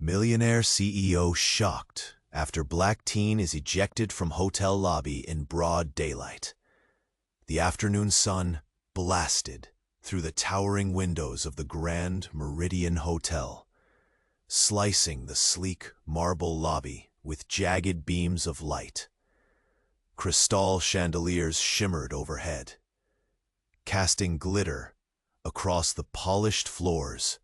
Millionaire CEO shocked after black teen is ejected from hotel lobby in broad daylight. The afternoon sun blasted through the towering windows of the Grand Meridian Hotel, slicing the sleek marble lobby with jagged beams of light. Crystal chandeliers shimmered overhead, casting glitter across the polished floors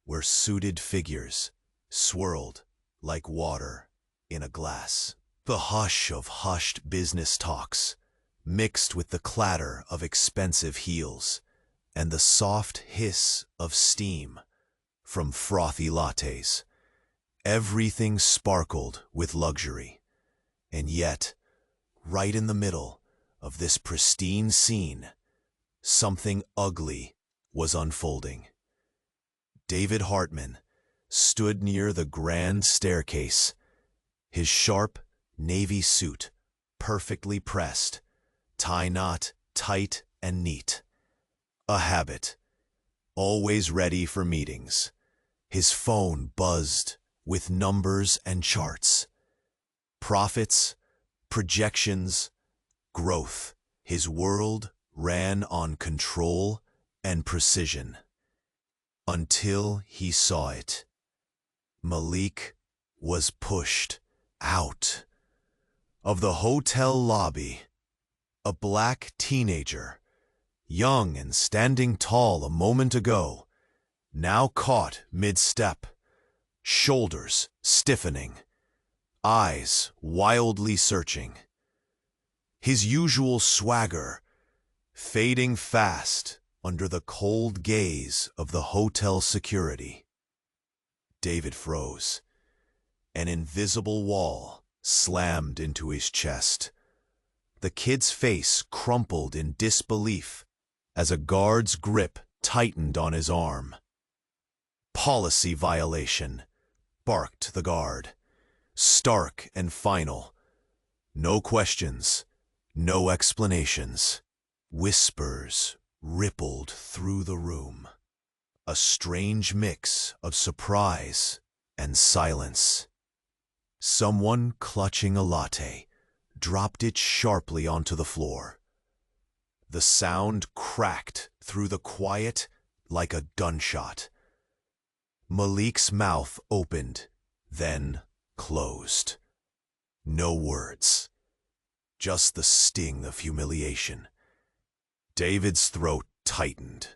where suited figures swirled like water in a glass. The hush of hushed business talks mixed with the clatter of expensive heels and the soft hiss of steam from frothy lattes. Everything sparkled with luxury, and yet, right in the middle of this pristine scene, something ugly was unfolding. David Hartman stood near the grand staircase, his sharp navy suit perfectly pressed, tie knot tight and neat. A habit, always ready for meetings. His phone buzzed with numbers and charts. Profits, projections, growth. His world ran on control and precision. Until he saw it. Malik was pushed out of the hotel lobby. A black teenager, young and standing tall a moment ago, now caught mid-step, shoulders stiffening, eyes wildly searching. His usual swagger fading fast under the cold gaze of the hotel security. David froze. An invisible wall slammed into his chest. The kid's face crumpled in disbelief as a guard's grip tightened on his arm. Policy violation, barked the guard. Stark and final. No questions, no explanations. Whispers rippled through the room. A strange mix of surprise and silence. Someone clutching a latte dropped it sharply onto the floor. The sound cracked through the quiet like a gunshot. Malik's mouth opened, then closed. No words. Just the sting of humiliation. David's throat tightened.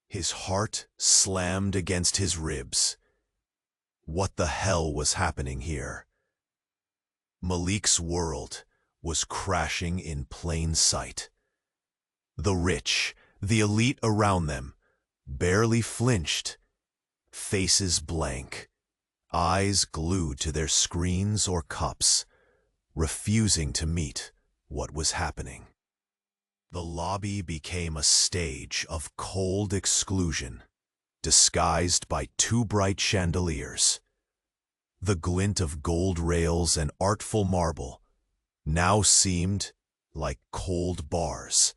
His heart slammed against his ribs. What the hell was happening here? Malik's world was crashing in plain sight. The rich, the elite around them, barely flinched, faces blank, eyes glued to their screens or cups, refusing to meet what was happening. The lobby became a stage of cold exclusion, disguised by two bright chandeliers. The glint of gold rails and artful marble now seemed like cold bars,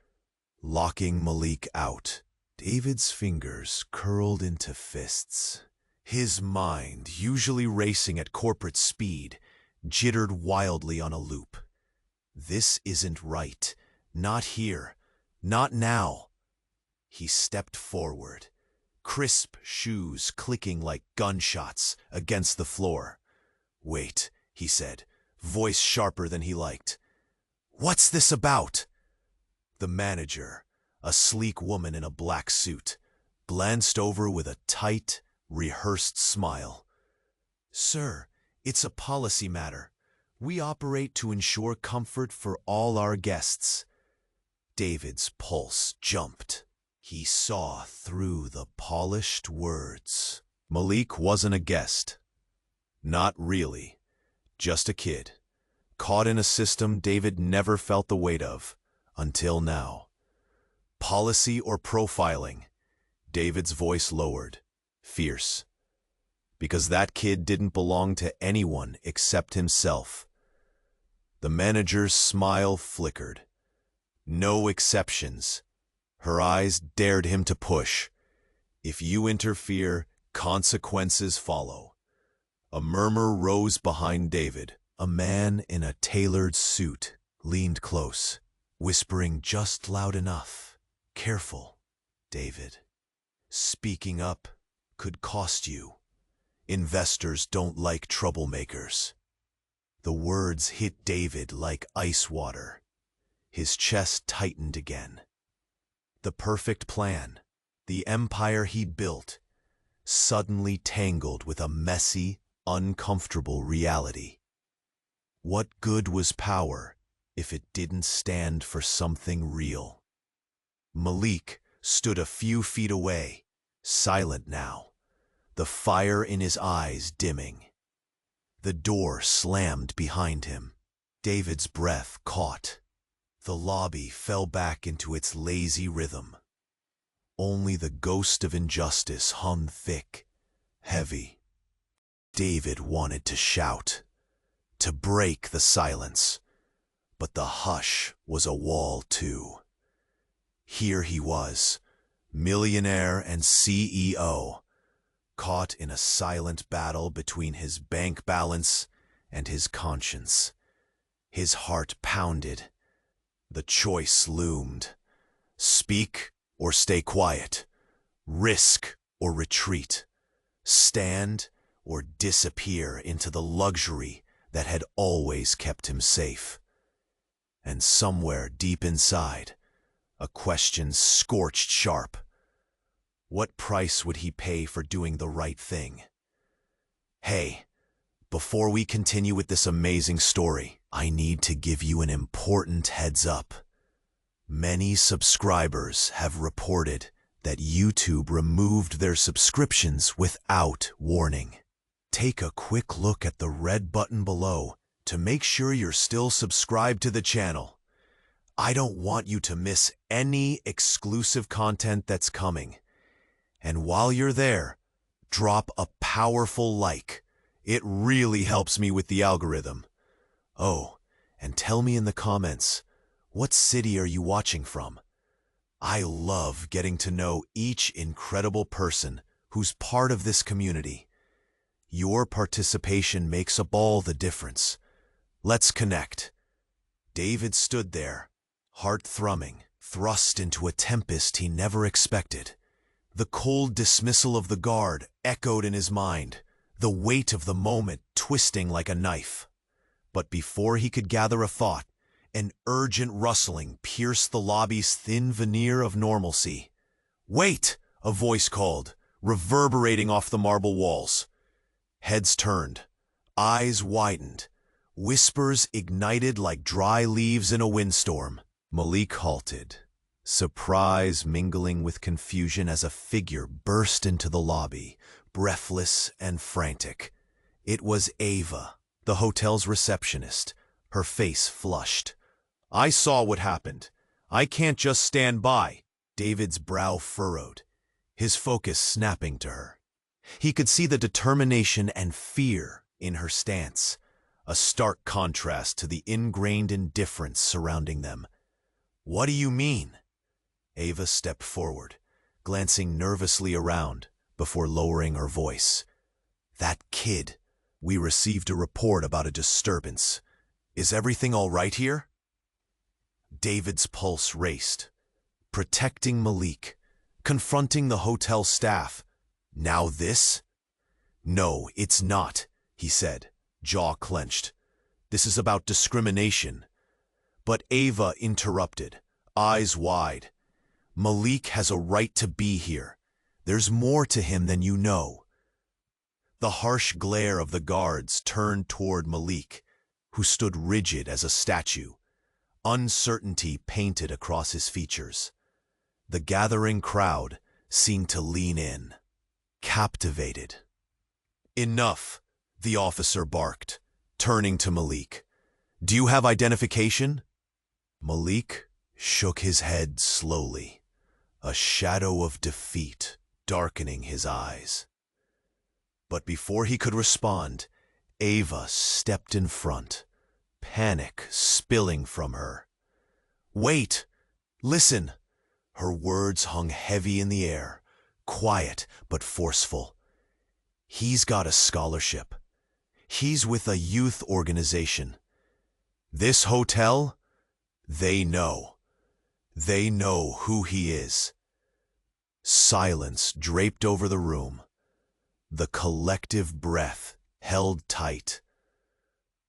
locking Malik out. David's fingers curled into fists. His mind, usually racing at corporate speed, jittered wildly on a loop. This isn't right. Not here. Not now. He stepped forward, crisp shoes clicking like gunshots against the floor. "Wait," he said, voice sharper than he liked. "What's this about?" The manager, a sleek woman in a black suit, glanced over with a tight, rehearsed smile. "Sir, it's a policy matter. We operate to ensure comfort for all our guests." David's pulse jumped. He saw through the polished words. Malik wasn't a guest. Not really. Just a kid, caught in a system David never felt the weight of, until now. Policy or profiling? David's voice lowered, fierce. Because that kid didn't belong to anyone except himself. The manager's smile flickered. No exceptions. Her eyes dared him to push. If you interfere, consequences follow. A murmur rose behind David. A man in a tailored suit leaned close, whispering just loud enough. Careful, David. Speaking up could cost you. Investors don't like troublemakers. The words hit David like ice water. His chest tightened again. The perfect plan, the empire he built, suddenly tangled with a messy, uncomfortable reality. What good was power if it didn't stand for something real? Malik stood a few feet away, silent now, the fire in his eyes dimming. The door slammed behind him. David's breath caught. The lobby fell back into its lazy rhythm. Only the ghost of injustice hung thick, heavy. David wanted to shout, to break the silence, but the hush was a wall too. Here he was, millionaire and CEO, caught in a silent battle between his bank balance and his conscience. His heart pounded. The choice loomed. Speak or stay quiet. Risk or retreat. Stand or disappear into the luxury that had always kept him safe. And somewhere deep inside, a question scorched sharp. What price would he pay for doing the right thing? Hey, before we continue with this amazing story, I need to give you an important heads up. Many subscribers have reported that YouTube removed their subscriptions without warning. Take a quick look at the red button below to make sure you're still subscribed to the channel. I don't want you to miss any exclusive content that's coming. And while you're there, drop a powerful like. It really helps me with the algorithm. Oh, and tell me in the comments, what city are you watching from? I love getting to know each incredible person who's part of this community. Your participation makes up all the difference. Let's connect. David stood there, heart thrumming, thrust into a tempest he never expected. The cold dismissal of the guard echoed in his mind, the weight of the moment twisting like a knife. But before he could gather a thought, an urgent rustling pierced the lobby's thin veneer of normalcy. "Wait!" a voice called, reverberating off the marble walls. Heads turned, eyes widened, whispers ignited like dry leaves in a windstorm. Malik halted, surprise mingling with confusion as a figure burst into the lobby, breathless and frantic. It was Ava, the hotel's receptionist, her face flushed. "I saw what happened. I can't just stand by." David's brow furrowed, his focus snapping to her. He could see the determination and fear in her stance, a stark contrast to the ingrained indifference surrounding them. "What do you mean?" Ava stepped forward, glancing nervously around before lowering her voice. "That kid. We received a report about a disturbance. Is everything all right here?" David's pulse raced. Protecting Malik, confronting the hotel staff. Now this? "No, it's not," he said, jaw clenched. "This is about discrimination." But Ava interrupted, eyes wide. "Malik has a right to be here. There's more to him than you know." The harsh glare of the guards turned toward Malik, who stood rigid as a statue, uncertainty painted across his features. The gathering crowd seemed to lean in, captivated. "Enough," the officer barked, turning to Malik. "Do you have identification?" Malik shook his head slowly, a shadow of defeat darkening his eyes. But before he could respond, Ava stepped in front, panic spilling from her. "Wait! Listen!" Her words hung heavy in the air, quiet but forceful. "He's got a scholarship. He's with a youth organization. This hotel, they know. They know who he is. Silence draped over the room. The collective breath held tight.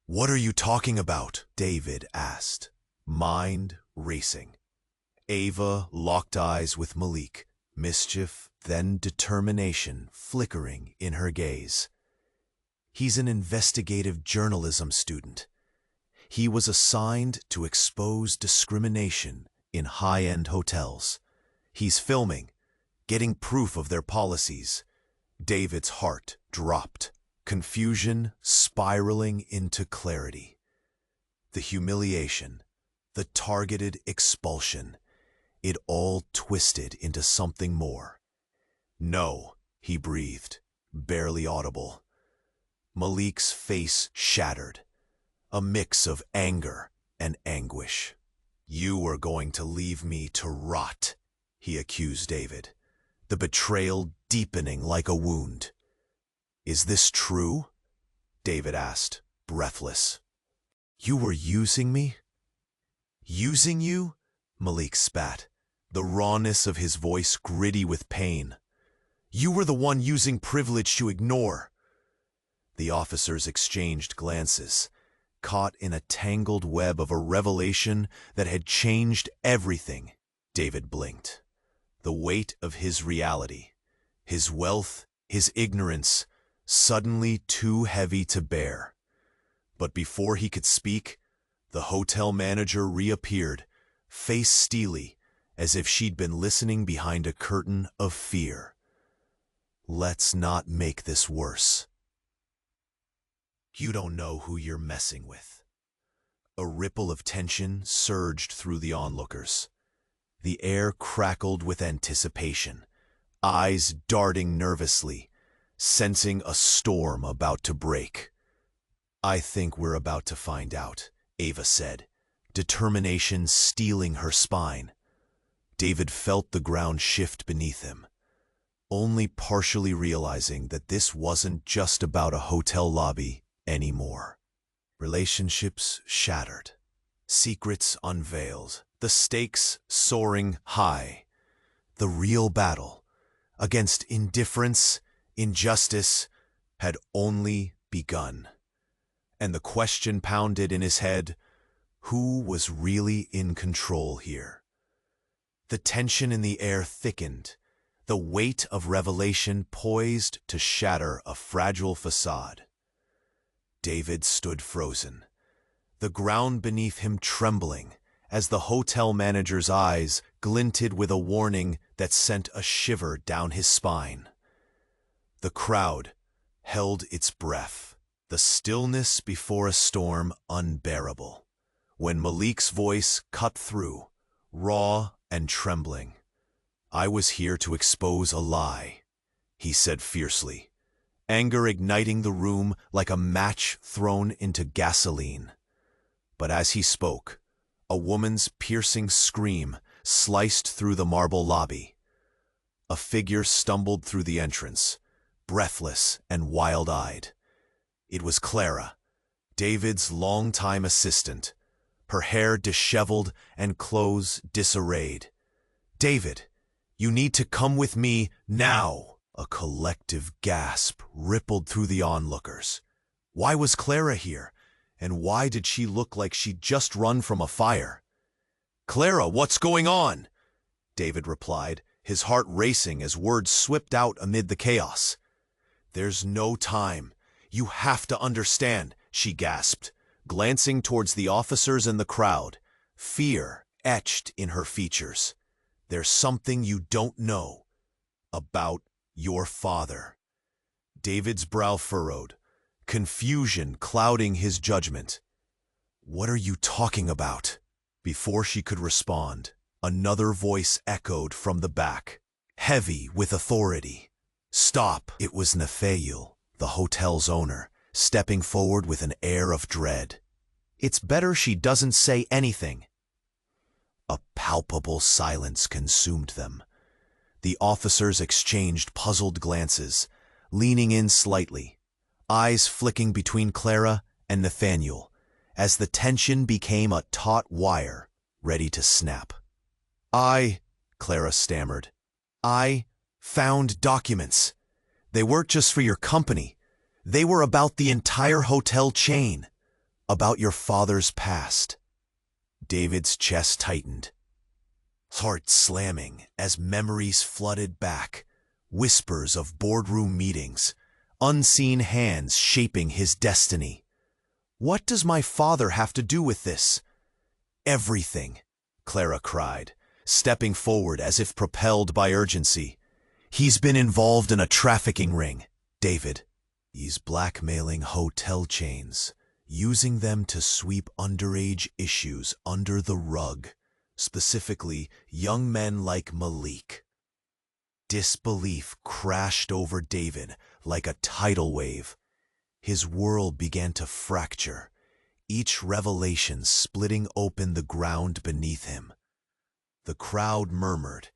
"What are you talking about?" David asked, mind racing. Ava locked eyes with Malik, mischief, then determination flickering in her gaze. He's an investigative journalism student. He was assigned to expose discrimination in high-end hotels. He's filming, getting proof of their policies. David's heart dropped, confusion spiraling into clarity. The humiliation, the targeted expulsion, it all twisted into something more. "No," he breathed, barely audible. Malik's face shattered, a mix of anger and anguish. "You are going to leave me to rot," he accused David, the betrayal deepening like a wound. "Is this true?" David asked, breathless. "You were using me?" "Using you?" Malik spat, the rawness of his voice gritty with pain. "You were the one using privilege to ignore." The officers exchanged glances, caught in a tangled web of a revelation that had changed everything. David blinked. The weight of his reality, his wealth, his ignorance, suddenly too heavy to bear. But before he could speak, the hotel manager reappeared, face steely, as if she'd been listening behind a curtain of fear. "Let's not make this worse. You don't know who you're messing with." A ripple of tension surged through the onlookers. The air crackled with anticipation, eyes darting nervously, sensing a storm about to break. "I think we're about to find out," Ava said, determination steeling her spine. David felt the ground shift beneath him, only partially realizing that this wasn't just about a hotel lobby anymore. Relationships shattered, secrets unveiled, the stakes soaring high. The real battle against indifference, injustice, had only begun. And the question pounded in his head, who was really in control here? The tension in the air thickened, the weight of revelation poised to shatter a fragile facade. David stood frozen, the ground beneath him trembling as the hotel manager's eyes glinted with a warning that sent a shiver down his spine. The crowd held its breath, the stillness before a storm unbearable, when Malik's voice cut through, raw and trembling. "I was here to expose a lie," he said fiercely, anger igniting the room like a match thrown into gasoline. But as he spoke, a woman's piercing scream sliced through the marble lobby. A figure stumbled through the entrance, breathless and wild-eyed. It was Clara, David's longtime assistant, her hair disheveled and clothes disarrayed. "David, you need to come with me now!" A collective gasp rippled through the onlookers. Why was Clara here? And why did she look like she'd just run from a fire? "Clara, what's going on?" David replied, his heart racing as words swept out amid the chaos. "There's no time. You have to understand," she gasped, glancing towards the officers and the crowd, fear etched in her features. "There's something you don't know about your father." David's brow furrowed, confusion clouding his judgment. "What are you talking about?" Before she could respond, another voice echoed from the back, heavy with authority. "Stop!" It was Nathaniel, the hotel's owner, stepping forward with an air of dread. "It's better she doesn't say anything." A palpable silence consumed them. The officers exchanged puzzled glances, leaning in slightly, eyes flicking between Clara and Nathaniel, as the tension became a taut wire, ready to snap. Clara stammered. I found documents. They weren't just for your company. They were about the entire hotel chain, about your father's past. David's chest tightened, heart slamming as memories flooded back, whispers of boardroom meetings, unseen hands shaping his destiny. What does my father have to do with this? Everything, Clara cried, stepping forward as if propelled by urgency. He's been involved in a trafficking ring, David. He's blackmailing hotel chains, using them to sweep underage issues under the rug, specifically young men like Malik. Disbelief crashed over David like a tidal wave. His world began to fracture, each revelation splitting open the ground beneath him. The crowd murmured,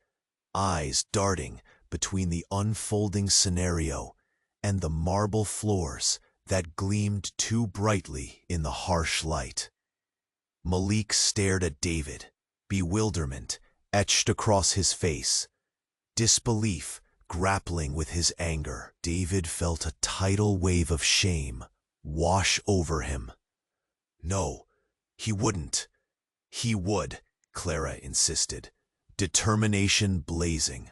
eyes darting between the unfolding scenario and the marble floors that gleamed too brightly in the harsh light. Malik stared at David, bewilderment etched across his face, disbelief grappling with his anger. David felt a tidal wave of shame wash over him. No, he wouldn't. He would, Clara insisted, determination blazing.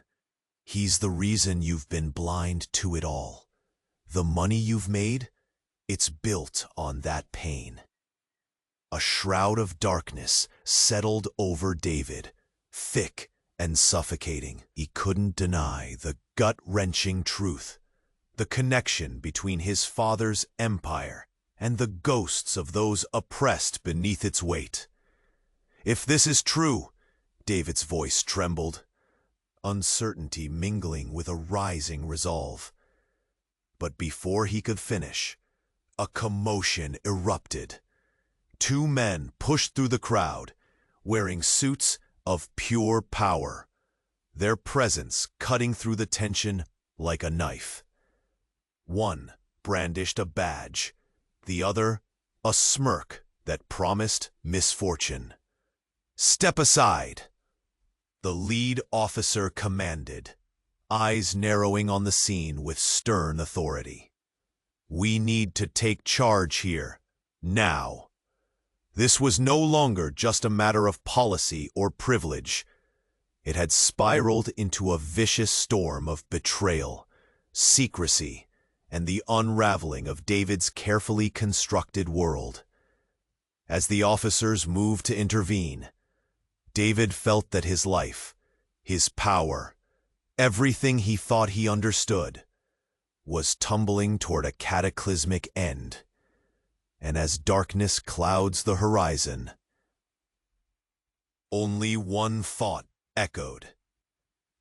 He's the reason you've been blind to it all. The money you've made, it's built on that pain. A shroud of darkness settled over David, thick and suffocating. He couldn't deny the gut-wrenching truth, the connection between his father's empire and the ghosts of those oppressed beneath its weight. If this is true, David's voice trembled, uncertainty mingling with a rising resolve. But before he could finish, a commotion erupted. Two men pushed through the crowd, wearing suits of pure power, their presence cutting through the tension like a knife. One brandished a badge, the other a smirk that promised misfortune. "Step aside," the lead officer commanded, eyes narrowing on the scene with stern authority. "We need to take charge here, now." This was no longer just a matter of policy or privilege. It had spiraled into a vicious storm of betrayal, secrecy, and the unraveling of David's carefully constructed world. As the officers moved to intervene, David felt that his life, his power, everything he thought he understood, was tumbling toward a cataclysmic end. And as darkness clouds the horizon, only one thought echoed.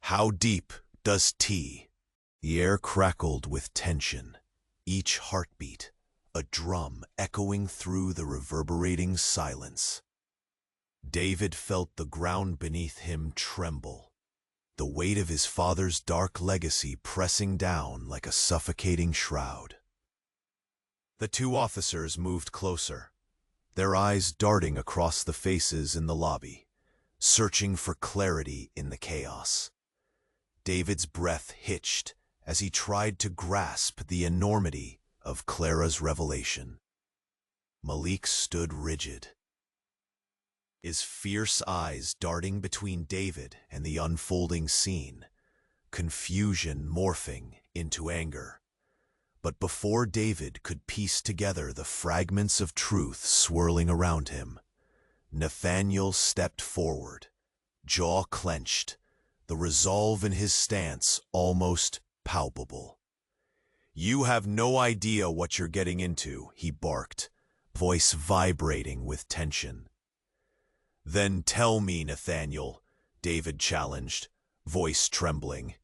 How deep does T? The air crackled with tension, each heartbeat a drum echoing through the reverberating silence. David felt the ground beneath him tremble, the weight of his father's dark legacy pressing down like a suffocating shroud. The two officers moved closer, their eyes darting across the faces in the lobby, searching for clarity in the chaos. David's breath hitched as he tried to grasp the enormity of Clara's revelation. Malik stood rigid, his fierce eyes darting between David and the unfolding scene, confusion morphing into anger. But before David could piece together the fragments of truth swirling around him, Nathaniel stepped forward, jaw clenched, the resolve in his stance almost palpable. "You have no idea what you're getting into," he barked, voice vibrating with tension. "Then tell me, Nathaniel," David challenged, voice trembling.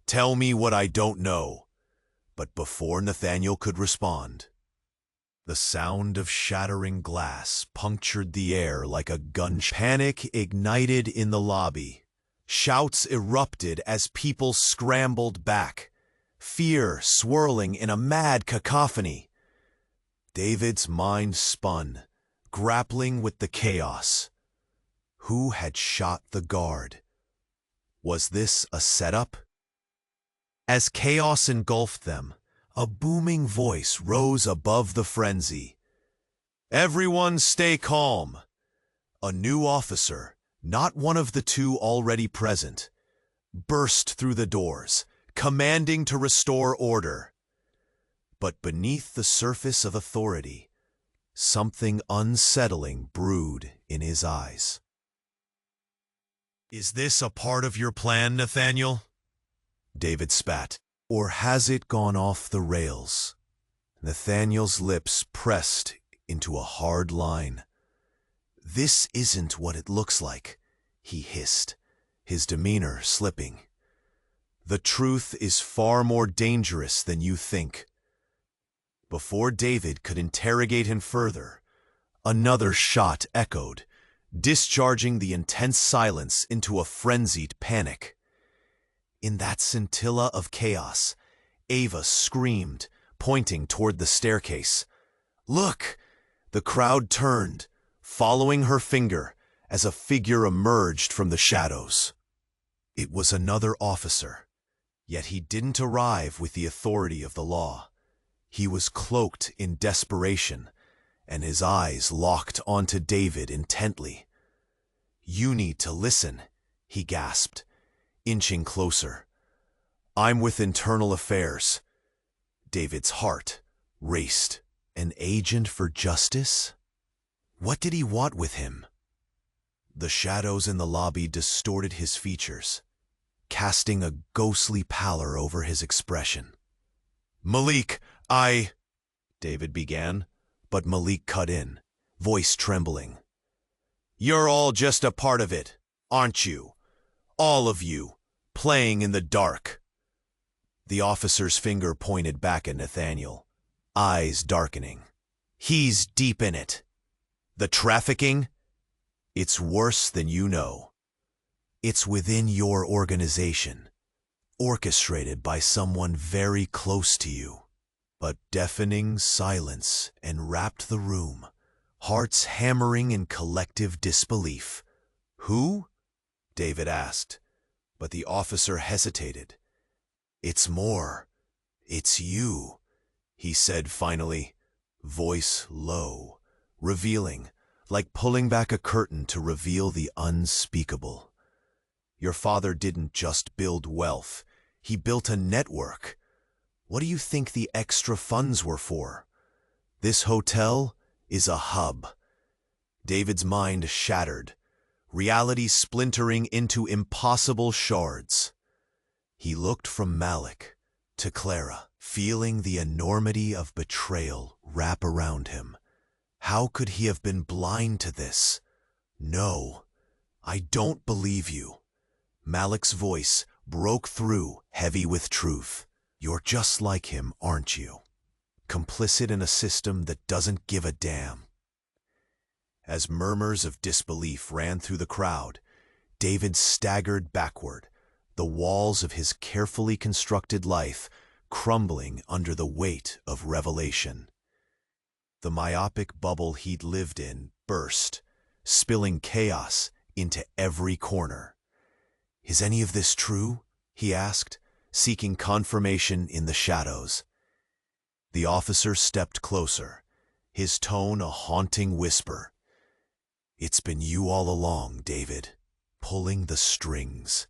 "Tell me what I don't know." But before Nathaniel could respond, the sound of shattering glass punctured the air like a gunshot. Panic ignited in the lobby. Shouts erupted as people scrambled back, fear swirling in a mad cacophony. David's mind spun, grappling with the chaos. Who had shot the guard? Was this a setup? As chaos engulfed them, a booming voice rose above the frenzy. "Everyone stay calm." A new officer, not one of the two already present, burst through the doors, commanding to restore order. But beneath the surface of authority, something unsettling brewed in his eyes. "Is this a part of your plan, Nathaniel?" David spat. "Or has it gone off the rails?" Nathaniel's lips pressed into a hard line. "This isn't what it looks like," he hissed, his demeanor slipping. "The truth is far more dangerous than you think." Before David could interrogate him further, another shot echoed, discharging the intense silence into a frenzied panic. In that scintilla of chaos, Ava screamed, pointing toward the staircase. "Look!" The crowd turned, following her finger as a figure emerged from the shadows. It was another officer, yet he didn't arrive with the authority of the law. He was cloaked in desperation, and his eyes locked onto David intently. "You need to listen," he gasped, inching closer. "I'm with Internal Affairs." David's heart raced. An agent for justice? What did he want with him? The shadows in the lobby distorted his features, casting a ghostly pallor over his expression. "Malik, David began, but Malik cut in, voice trembling. "You're all just a part of it, aren't you? All of you, playing in the dark." The officer's finger pointed back at Nathaniel, eyes darkening. "He's deep in it. The trafficking? It's worse than you know. It's within your organization, orchestrated by someone very close to you." But deafening silence enwrapped the room, hearts hammering in collective disbelief. "Who?" David asked, but the officer hesitated. "It's more. It's you," he said finally, voice low, revealing, like pulling back a curtain to reveal the unspeakable. "Your father didn't just build wealth, he built a network. What do you think the extra funds were for? This hotel is a hub." David's mind shattered, reality splintering into impossible shards. He looked from Malik to Clara, feeling the enormity of betrayal wrap around him. How could he have been blind to this? "No, I don't believe you." Malik's voice broke through, heavy with truth. "You're just like him, aren't you? Complicit in a system that doesn't give a damn." As murmurs of disbelief ran through the crowd, David staggered backward, the walls of his carefully constructed life crumbling under the weight of revelation. The myopic bubble he'd lived in burst, spilling chaos into every corner. "Is any of this true?" he asked, seeking confirmation in the shadows. The officer stepped closer, his tone a haunting whisper. "It's been you all along, David, pulling the strings,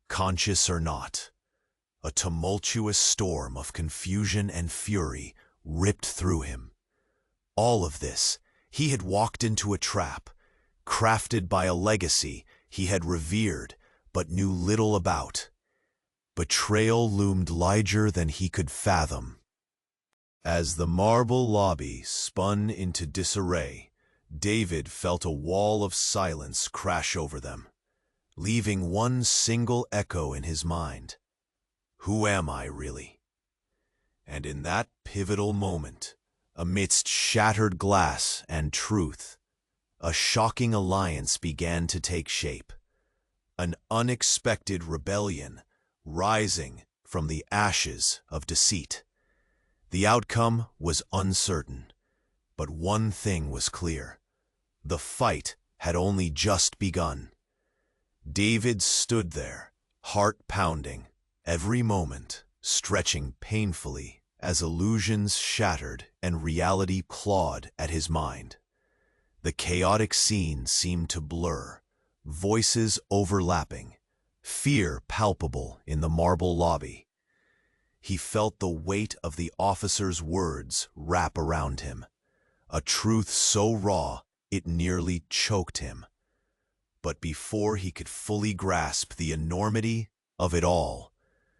conscious or not." A tumultuous storm of confusion and fury ripped through him. All of this, he had walked into a trap, crafted by a legacy he had revered but knew little about. Betrayal loomed larger than he could fathom. As the marble lobby spun into disarray, David felt a wall of silence crash over them, leaving one single echo in his mind. Who am I, really? And in that pivotal moment, amidst shattered glass and truth, a shocking alliance began to take shape. An unexpected rebellion rising from the ashes of deceit. The outcome was uncertain, but one thing was clear. The fight had only just begun. David stood there, heart pounding, every moment stretching painfully as illusions shattered and reality clawed at his mind. The chaotic scene seemed to blur, voices overlapping, fear palpable in the marble lobby. He felt the weight of the officer's words wrap around him, a truth so raw it nearly choked him. But before he could fully grasp the enormity of it all,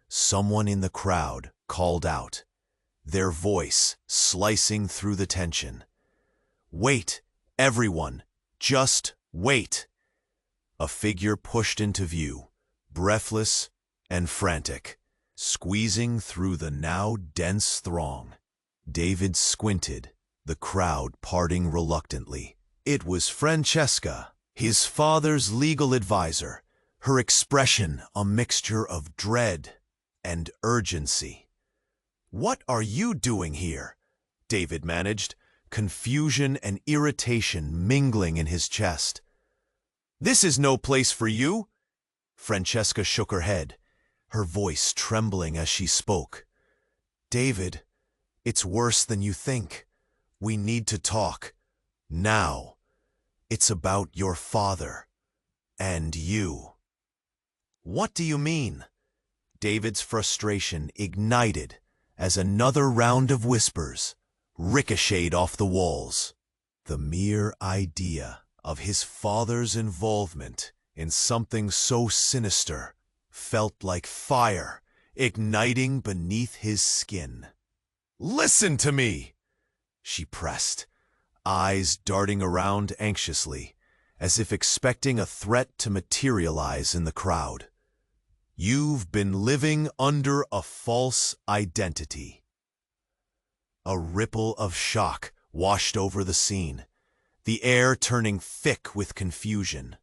someone in the crowd called out, their voice slicing through the tension. "Wait, everyone, just wait!" A figure pushed into view, breathless and frantic, squeezing through the now dense throng. David squinted, the crowd parting reluctantly. It was Francesca, his father's legal advisor, her expression a mixture of dread and urgency. "What are you doing here?" David managed, confusion and irritation mingling in his chest. "This is no place for you." Francesca shook her head, her voice trembling as she spoke. "David, it's worse than you think. We need to talk. Now. It's about your father. And you." "What do you mean?" David's frustration ignited as another round of whispers ricocheted off the walls. The mere idea of his father's involvement in something so sinister felt like fire igniting beneath his skin. "Listen to me!" she pressed, eyes darting around anxiously, as if expecting a threat to materialize in the crowd. "You've been living under a false identity." A ripple of shock washed over the scene, the air turning thick with confusion.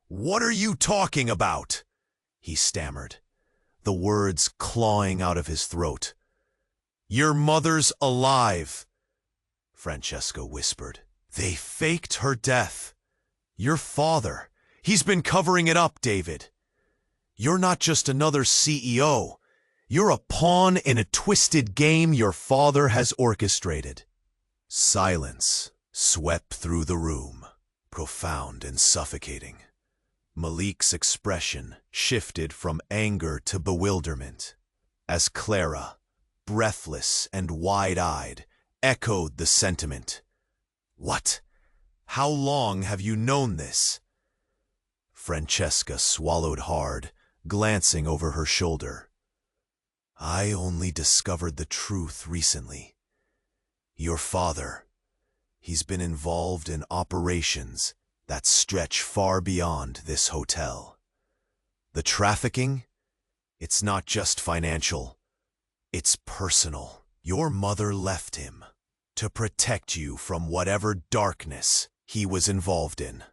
"What are you talking about?" he stammered, the words clawing out of his throat. "Your mother's alive," Francesca whispered. "They faked her death. Your father, he's been covering it up, David. You're not just another CEO. You're a pawn in a twisted game your father has orchestrated." Silence swept through the room, profound and suffocating. Malik's expression shifted from anger to bewilderment, as Clara, breathless and wide-eyed, echoed the sentiment. "What? How long have you known this?" Francesca swallowed hard, glancing over her shoulder. "I only discovered the truth recently. Your father, he's been involved in operations that stretch far beyond this hotel. The trafficking, it's not just financial, it's personal. Your mother left him to protect you from whatever darkness he was involved in."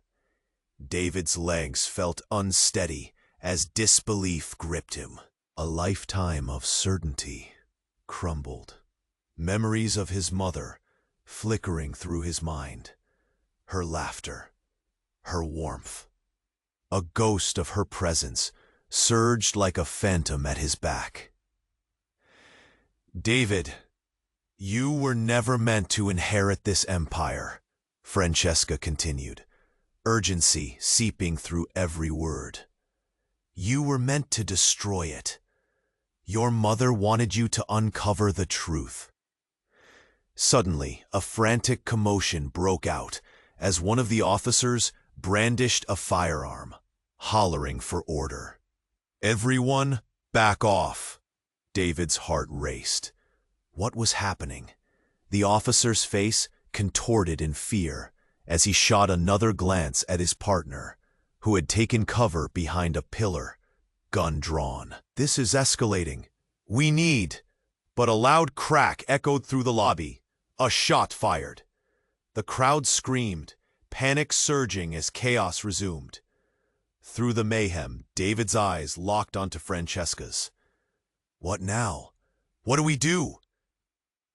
David's legs felt unsteady as disbelief gripped him. A lifetime of certainty crumbled. Memories of his mother flickering through his mind. Her laughter, her warmth. A ghost of her presence surged like a phantom at his back. "David, you were never meant to inherit this empire," Francesca continued, urgency seeping through every word. "You were meant to destroy it. Your mother wanted you to uncover the truth." Suddenly, a frantic commotion broke out as one of the officers brandished a firearm, hollering for order. "Everyone, back off!" David's heart raced. What was happening? The officer's face contorted in fear as he shot another glance at his partner, who had taken cover behind a pillar, gun drawn. "This is escalating. We need—" But a loud crack echoed through the lobby. A shot fired. The crowd screamed, panic surging as chaos resumed. Through the mayhem, David's eyes locked onto Francesca's. What now? What do we do?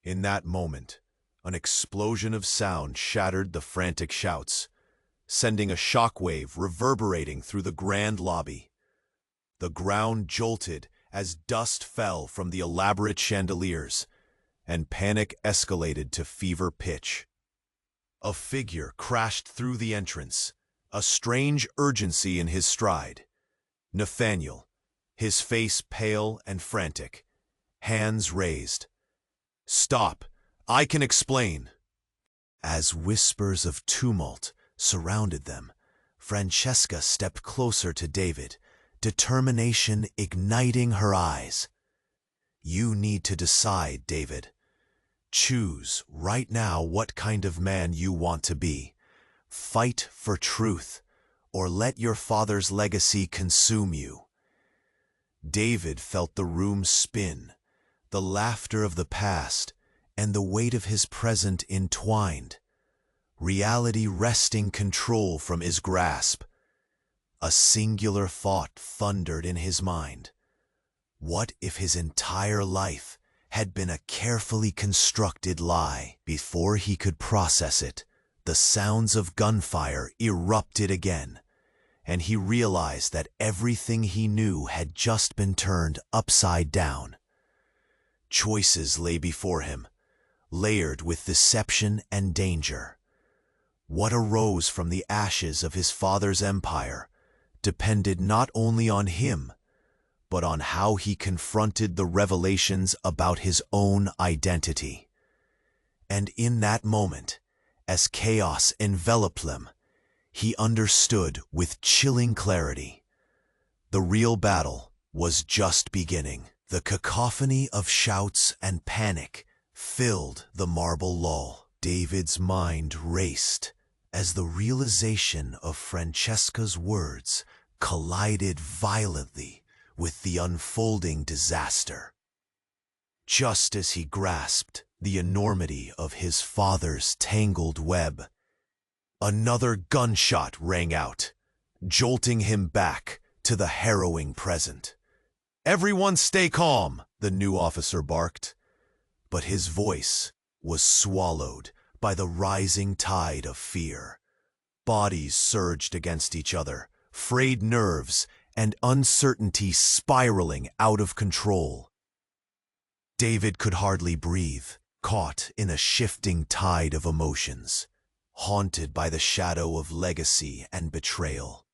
In that moment, an explosion of sound shattered the frantic shouts, sending a shockwave reverberating through the grand lobby. The ground jolted as dust fell from the elaborate chandeliers, and panic escalated to fever pitch. A figure crashed through the entrance, a strange urgency in his stride. Nathaniel, his face pale and frantic, hands raised. "Stop! I can explain." As whispers of tumult surrounded them, Francesca stepped closer to David, determination igniting her eyes. "You need to decide, David. Choose right now what kind of man you want to be. Fight for truth, or let your father's legacy consume you." David felt the room spin, the laughter of the past and the weight of his present entwined, reality wresting control from his grasp. A singular thought thundered in his mind. What if his entire life had been a carefully constructed lie? Before he could process it, the sounds of gunfire erupted again, and he realized that everything he knew had just been turned upside down. Choices lay before him, layered with deception and danger. What arose from the ashes of his father's empire depended not only on him, but on how he confronted the revelations about his own identity. And in that moment, as chaos enveloped them, he understood with chilling clarity. The real battle was just beginning. The cacophony of shouts and panic filled the marble lull. David's mind raced as the realization of Francesca's words collided violently with the unfolding disaster. Just as he grasped the enormity of his father's tangled web, another gunshot rang out, jolting him back to the harrowing present. "Everyone stay calm," the new officer barked. But his voice was swallowed by the rising tide of fear. Bodies surged against each other, frayed nerves and uncertainty spiraling out of control. David could hardly breathe, caught in a shifting tide of emotions, haunted by the shadow of legacy and betrayal.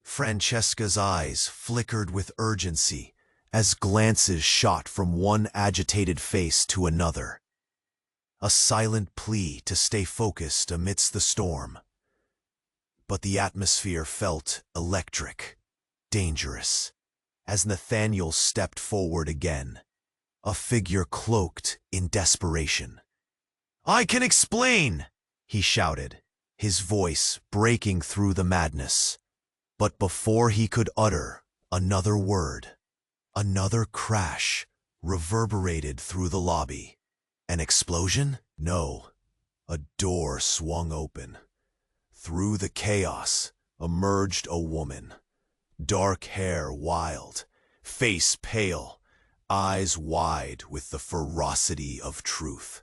Francesca's eyes flickered with urgency as glances shot from one agitated face to another, a silent plea to stay focused amidst the storm. But the atmosphere felt electric, dangerous, as Nathaniel stepped forward again, a figure cloaked in desperation. "I can explain!" he shouted, his voice breaking through the madness. But before he could utter another word, another crash reverberated through the lobby. An explosion? No. A door swung open. Through the chaos emerged a woman, dark hair wild, face pale, eyes wide with the ferocity of truth.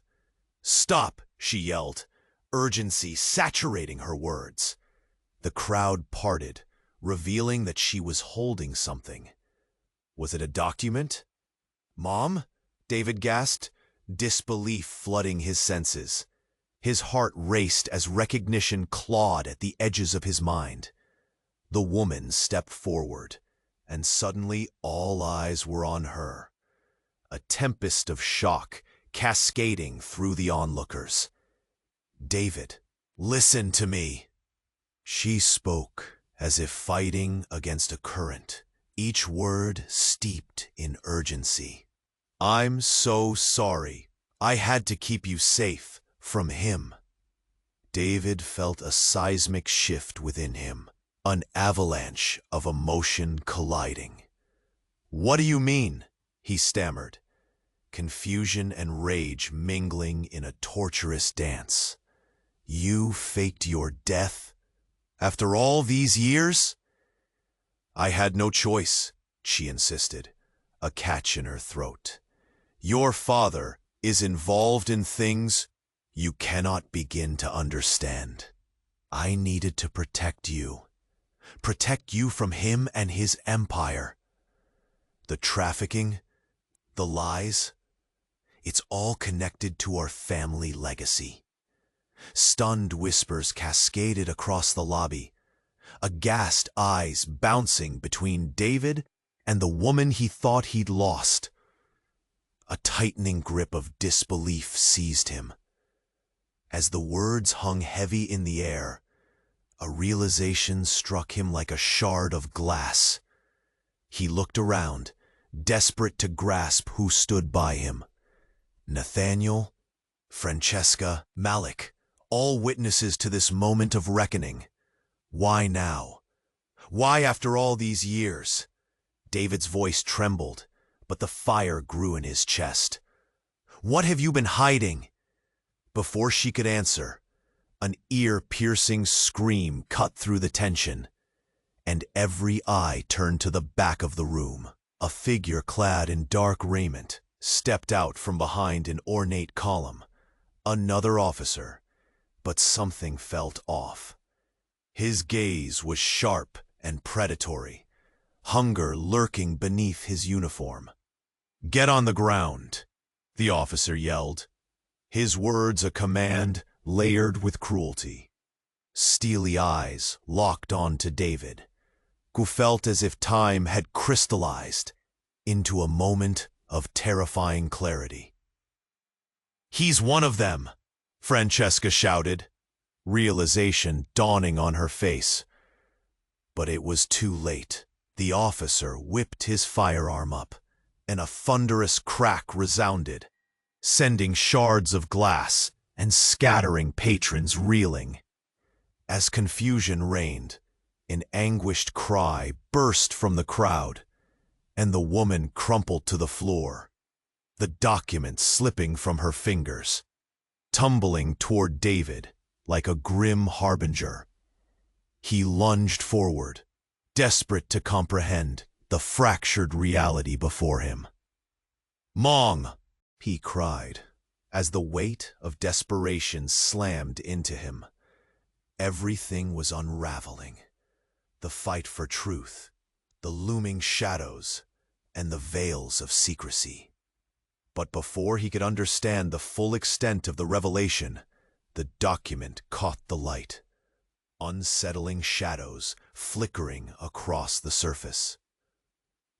"Stop!" she yelled, urgency saturating her words. The crowd parted, revealing that she was holding something. Was it a document? "Mom?" David gasped, disbelief flooding his senses. His heart raced as recognition clawed at the edges of his mind. The woman stepped forward, and suddenly all eyes were on her. A tempest of shock cascading through the onlookers. "David, listen to me." She spoke as if fighting against a current, each word steeped in urgency. "I'm so sorry. I had to keep you safe from him." David felt a seismic shift within him, an avalanche of emotion colliding. "What do you mean?" he stammered, confusion and rage mingling in a torturous dance. "You faked your death? After all these years?" "I had no choice," she insisted. a catch in her throat. Your father is involved in things you cannot begin to understand. I needed to protect you from him and his empire. The trafficking, the lies, it's all connected to our family legacy. Stunned whispers cascaded across the lobby, aghast eyes bouncing between David and the woman he thought he'd lost. A tightening grip of disbelief seized him. As the words hung heavy in the air, a realization struck him like a shard of glass. He looked around, desperate to grasp who stood by him. Nathaniel, Francesca, Malik, all witnesses to this moment of reckoning. Why now? Why after all these years? David's voice trembled, but the fire grew in his chest. What have you been hiding? Before she could answer, an ear-piercing scream cut through the tension, and every eye turned to the back of the room. A figure clad in dark raiment stepped out from behind an ornate column. Another officer, but something felt off. His gaze was sharp and predatory, hunger lurking beneath his uniform. "Get on the ground," the officer yelled, his words a command layered with cruelty. Steely eyes locked on to David, who felt as if time had crystallized into a moment of terrifying clarity. "He's one of them," Francesca shouted, realization dawning on her face. But it was too late. The officer whipped his firearm up, and a thunderous crack resounded, sending shards of glass and scattering patrons reeling. As confusion reigned, an anguished cry burst from the crowd, and the woman crumpled to the floor, the document slipping from her fingers, tumbling toward David like a grim harbinger. He lunged forward, desperate to comprehend the fractured reality before him. "Mom!" he cried, as the weight of desperation slammed into him. Everything was unraveling. The fight for truth, the looming shadows, and the veils of secrecy. But before he could understand the full extent of the revelation, the document caught the light, unsettling shadows flickering across the surface.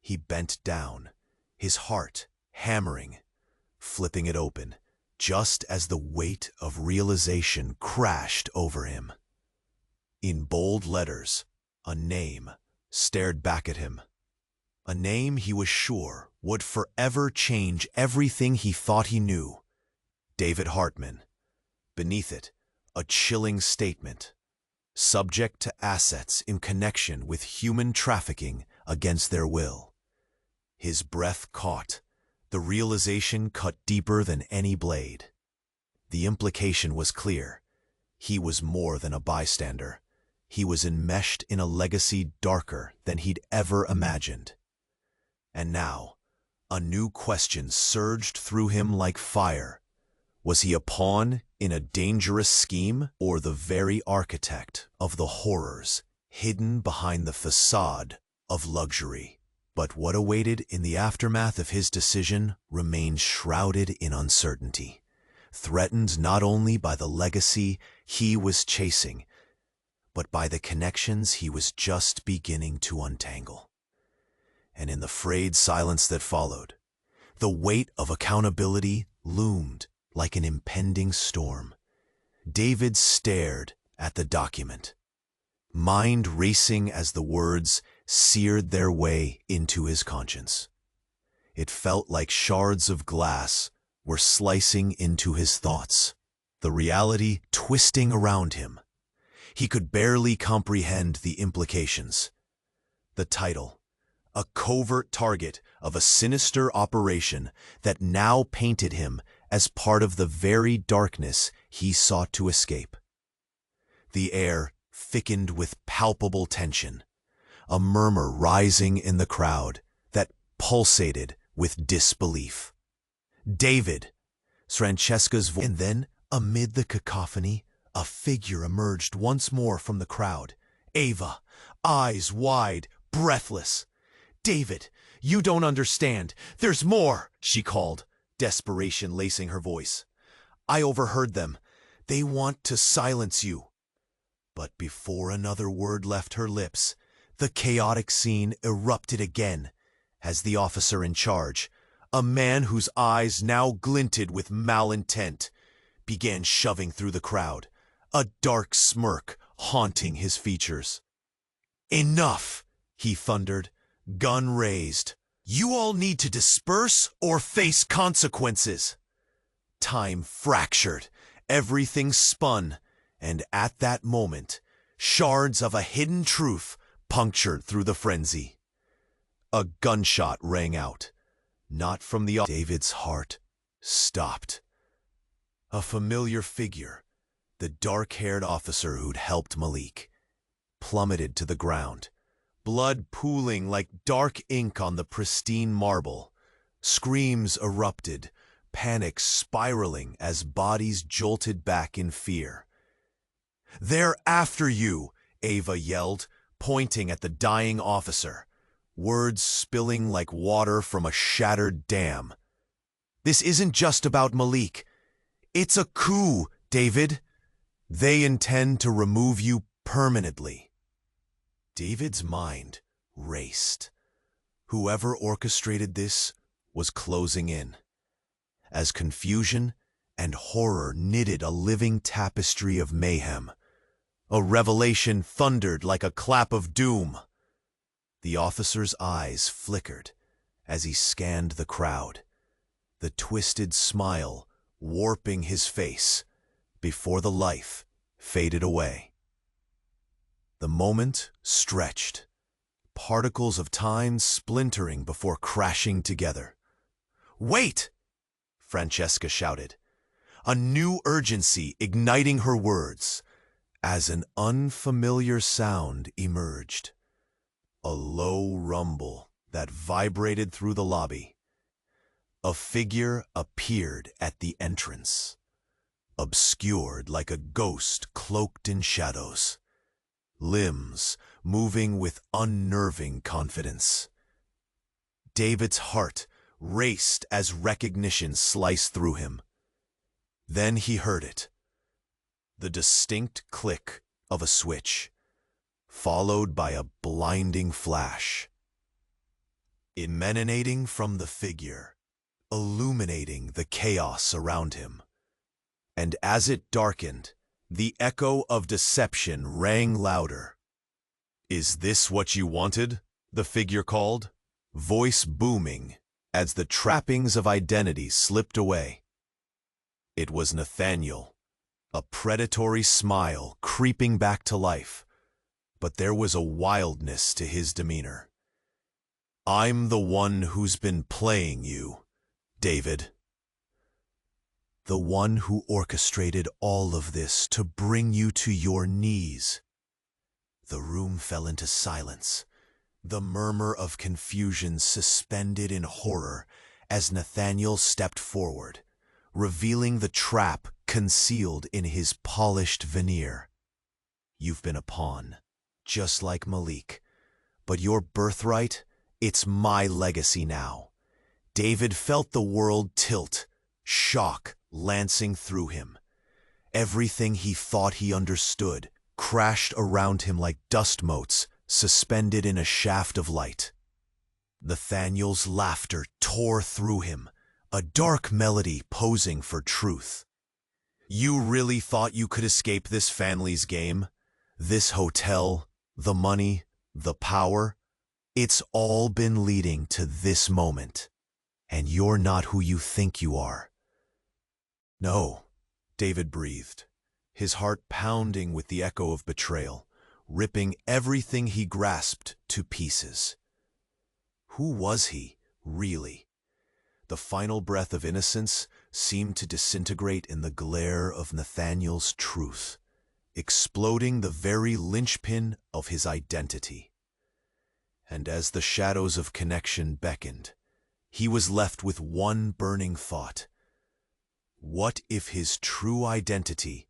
He bent down, his heart hammering, flipping it open, just as the weight of realization crashed over him. In bold letters, a name stared back at him. A name he was sure would forever change everything he thought he knew. David Hartman. Beneath it, a chilling statement. Subject to assets in connection with human trafficking against their will. His breath caught. The realization cut deeper than any blade. The implication was clear. He was more than a bystander. He was enmeshed in a legacy darker than he'd ever imagined. And now, a new question surged through him like fire. Was he a pawn in a dangerous scheme, or the very architect of the horrors hidden behind the facade of luxury? But what awaited in the aftermath of his decision remained shrouded in uncertainty, threatened not only by the legacy he was chasing, but by the connections he was just beginning to untangle. And in the frayed silence that followed, the weight of accountability loomed like an impending storm. David stared at the document, mind racing as the words seared their way into his conscience. It felt like shards of glass were slicing into his thoughts, the reality twisting around him. He could barely comprehend the implications. The title, a covert target of a sinister operation that now painted him as part of the very darkness he sought to escape. The air thickened with palpable tension, a murmur rising in the crowd that pulsated with disbelief. David, Francesca's voice. And then, amid the cacophony, a figure emerged once more from the crowd. Ava, eyes wide, breathless. "David, you don't understand. There's more," she called, desperation lacing her voice. "I overheard them. They want to silence you." But before another word left her lips, the chaotic scene erupted again as the officer in charge, a man whose eyes now glinted with malintent, began shoving through the crowd, a dark smirk haunting his features. "Enough!" he thundered, gun raised. "You all need to disperse or face consequences." Time fractured, everything spun, and at that moment, shards of a hidden truth punctured through the frenzy. A gunshot rang out, not from the... David's heart stopped. A familiar figure, the dark-haired officer who'd helped Malik, plummeted to the ground, blood pooling like dark ink on the pristine marble. Screams erupted, panic spiraling as bodies jolted back in fear. "They're after you!" Ava yelled, pointing at the dying officer, words spilling like water from a shattered dam. "This isn't just about Malik. It's a coup, David. They intend to remove you permanently." David's mind raced. Whoever orchestrated this was closing in, as confusion and horror knitted a living tapestry of mayhem. A revelation thundered like a clap of doom. The officer's eyes flickered as he scanned the crowd, the twisted smile warping his face before the life faded away. The moment stretched, particles of time splintering before crashing together. "Wait!" Francesca shouted, a new urgency igniting her words, as an unfamiliar sound emerged. A low rumble that vibrated through the lobby. A figure appeared at the entrance, obscured like a ghost cloaked in shadows, limbs moving with unnerving confidence. David's heart raced as recognition sliced through him. Then he heard it, the distinct click of a switch, followed by a blinding flash, emanating from the figure, illuminating the chaos around him. And as it darkened, the echo of deception rang louder. "Is this what you wanted?" the figure called, voice booming as the trappings of identity slipped away. It was Nathaniel, a predatory smile creeping back to life, but there was a wildness to his demeanor. "I'm the one who's been playing you, David. The one who orchestrated all of this to bring you to your knees." The room fell into silence, the murmur of confusion suspended in horror as Nathaniel stepped forward, revealing the trap concealed in his polished veneer. "You've been a pawn, just like Malik, but your birthright, it's my legacy now." David felt the world tilt, shock lancing through him. Everything he thought he understood crashed around him like dust motes suspended in a shaft of light. Nathaniel's laughter tore through him, a dark melody posing for truth. "You really thought you could escape this family's game? This hotel, the money, the power? It's all been leading to this moment. And you're not who you think you are." "No," David breathed, his heart pounding with the echo of betrayal, ripping everything he grasped to pieces. Who was he, really? The final breath of innocence seemed to disintegrate in the glare of Nathaniel's truth, exploding the very linchpin of his identity. And as the shadows of connection beckoned, he was left with one burning thought. What if his true identity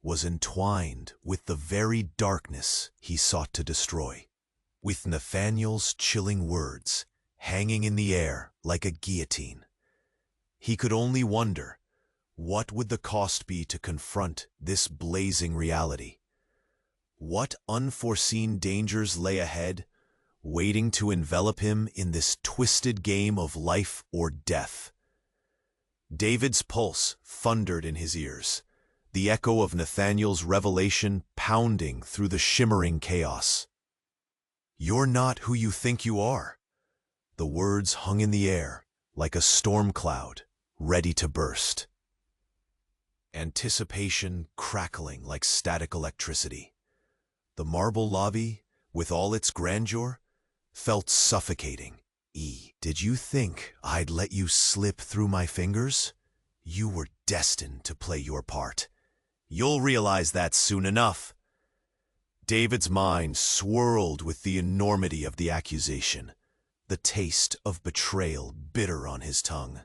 was entwined with the very darkness he sought to destroy? With Nathaniel's chilling words hanging in the air like a guillotine, he could only wonder, what would the cost be to confront this blazing reality? What unforeseen dangers lay ahead, waiting to envelop him in this twisted game of life or death? David's pulse thundered in his ears, the echo of Nathaniel's revelation pounding through the shimmering chaos. "You're not who you think you are." The words hung in the air like a storm cloud, ready to burst. Anticipation crackling like static electricity. The marble lobby, with all its grandeur, felt suffocating. Did you think I'd let you slip through my fingers? You were destined to play your part. You'll realize that soon enough. David's mind swirled with the enormity of the accusation, the taste of betrayal bitter on his tongue.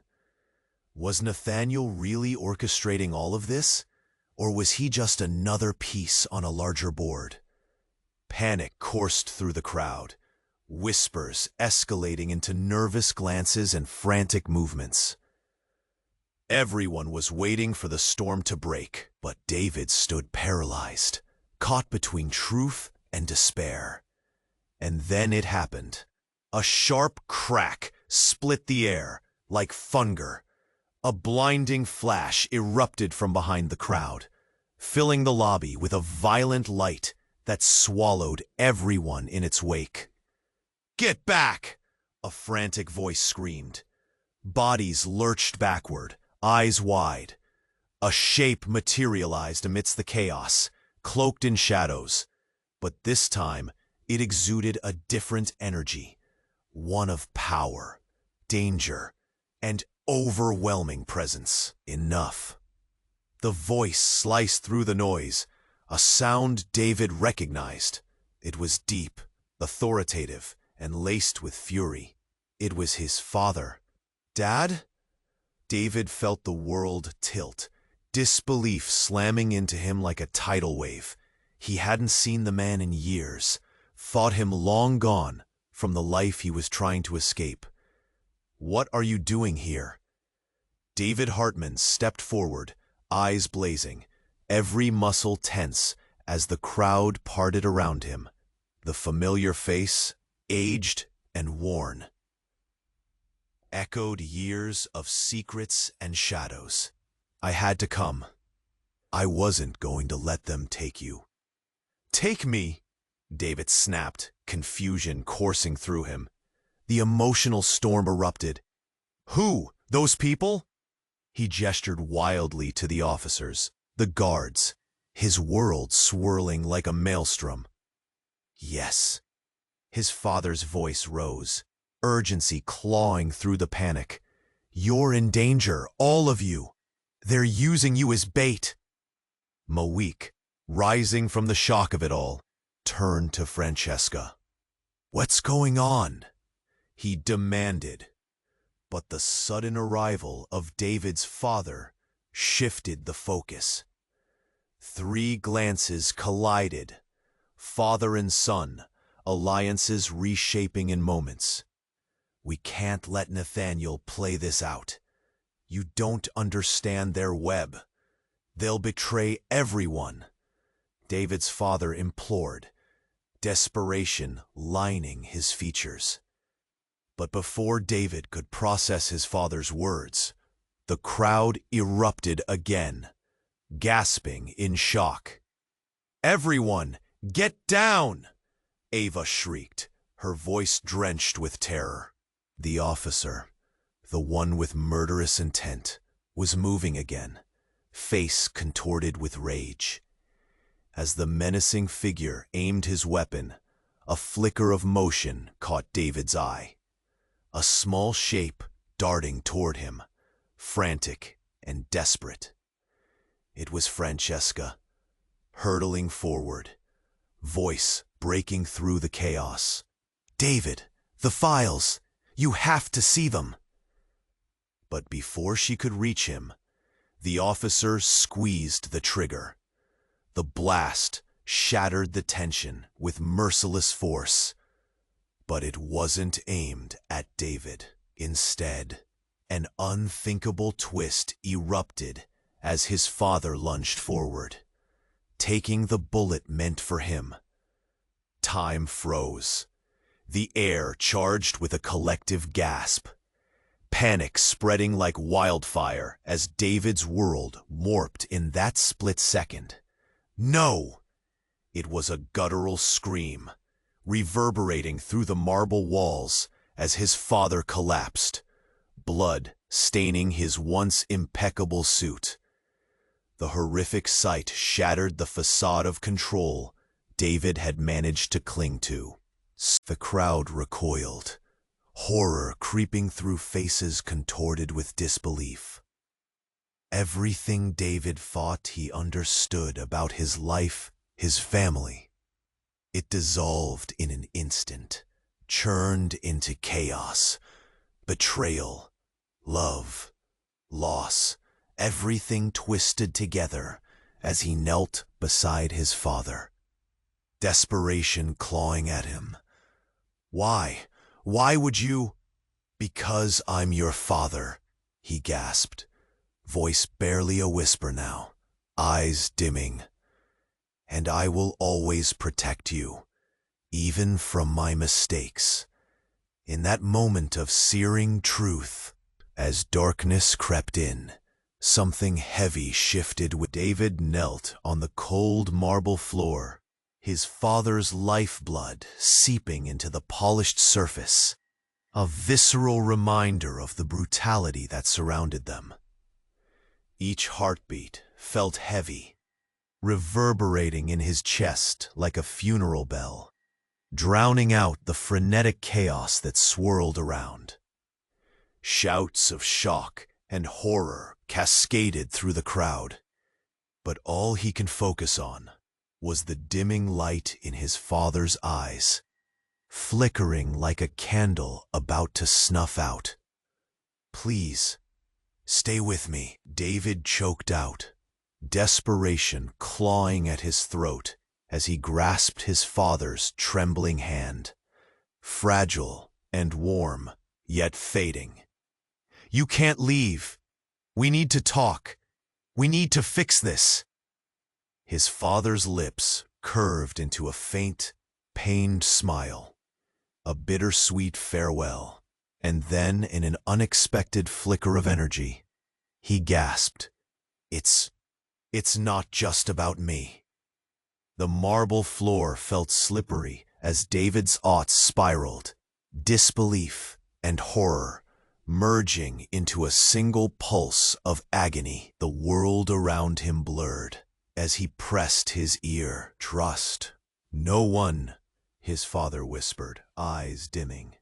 Was Nathaniel really orchestrating all of this, or was he just another piece on a larger board? Panic coursed through the crowd, whispers escalating into nervous glances and frantic movements. Everyone was waiting for the storm to break, but David stood paralyzed, caught between truth and despair. And then it happened. A sharp crack split the air like thunder. A blinding flash erupted from behind the crowd, filling the lobby with a violent light that swallowed everyone in its wake. "Get back!" a frantic voice screamed. Bodies lurched backward, eyes wide. A shape materialized amidst the chaos, cloaked in shadows. But this time, it exuded a different energy, one of power, danger, and overwhelming presence. Enough. The voice sliced through the noise, a sound David recognized. It was deep, authoritative, and laced with fury. It was his father. "Dad?" David felt the world tilt, disbelief slamming into him like a tidal wave. He hadn't seen the man in years, thought him long gone from the life he was trying to escape. "What are you doing here?" David Hartman stepped forward, eyes blazing, every muscle tense as the crowd parted around him. The familiar face, aged and worn, echoed years of secrets and shadows. "I had to come. I wasn't going to let them take you." "Take me?" David snapped, confusion coursing through him. The emotional storm erupted. "Who? Those people?" He gestured wildly to the officers, the guards, his world swirling like a maelstrom. "Yes." His father's voice rose, urgency clawing through the panic. "You're in danger, all of you. They're using you as bait." Malik, rising from the shock of it all, turned to Francesca. "What's going on?" he demanded. But the sudden arrival of David's father shifted the focus. 3 glances collided, father and son, alliances reshaping in moments. "We can't let Nathaniel play this out. You don't understand their web. They'll betray everyone," David's father implored, desperation lining his features. But before David could process his father's words, the crowd erupted again, gasping in shock. "Everyone, get down!" Ava shrieked, her voice drenched with terror. The officer, the one with murderous intent, was moving again, face contorted with rage. As the menacing figure aimed his weapon, a flicker of motion caught David's eye. A small shape darting toward him, frantic and desperate. It was Francesca, hurtling forward, voice breaking through the chaos. "David, the files! You have to see them!" But before she could reach him, the officer squeezed the trigger. The blast shattered the tension with merciless force. But it wasn't aimed at David. Instead, an unthinkable twist erupted as his father lunged forward, taking the bullet meant for him. Time froze, the air charged with a collective gasp, panic spreading like wildfire as David's world warped in that split second. No! It was a guttural scream, reverberating through the marble walls as his father collapsed, blood staining his once impeccable suit. The horrific sight shattered the facade of control David had managed to cling to. The crowd recoiled, horror creeping through faces contorted with disbelief. Everything David thought he understood about his life, his family, it dissolved in an instant, churned into chaos, betrayal, love, loss, everything twisted together as he knelt beside his father, desperation clawing at him. "Why? Why would you?" "Because I'm your father," he gasped, voice barely a whisper now, eyes dimming. "And I will always protect you, even from my mistakes." In that moment of searing truth, as darkness crept in, something heavy shifted with David knelt on the cold marble floor, his father's lifeblood seeping into the polished surface, a visceral reminder of the brutality that surrounded them. Each heartbeat felt heavy, reverberating in his chest like a funeral bell, drowning out the frenetic chaos that swirled around. Shouts of shock and horror cascaded through the crowd, but all he can focus on was the dimming light in his father's eyes, flickering like a candle about to snuff out. "Please, stay with me," David choked out, desperation clawing at his throat as he grasped his father's trembling hand, fragile and warm, yet fading. "You can't leave. We need to talk. We need to fix this." His father's lips curved into a faint, pained smile, a bittersweet farewell, and then in an unexpected flicker of energy, he gasped, It's not just about me." The marble floor felt slippery as David's thoughts spiraled, disbelief and horror merging into a single pulse of agony. The world around him blurred as he pressed his ear. "Trust no one," his father whispered, eyes dimming.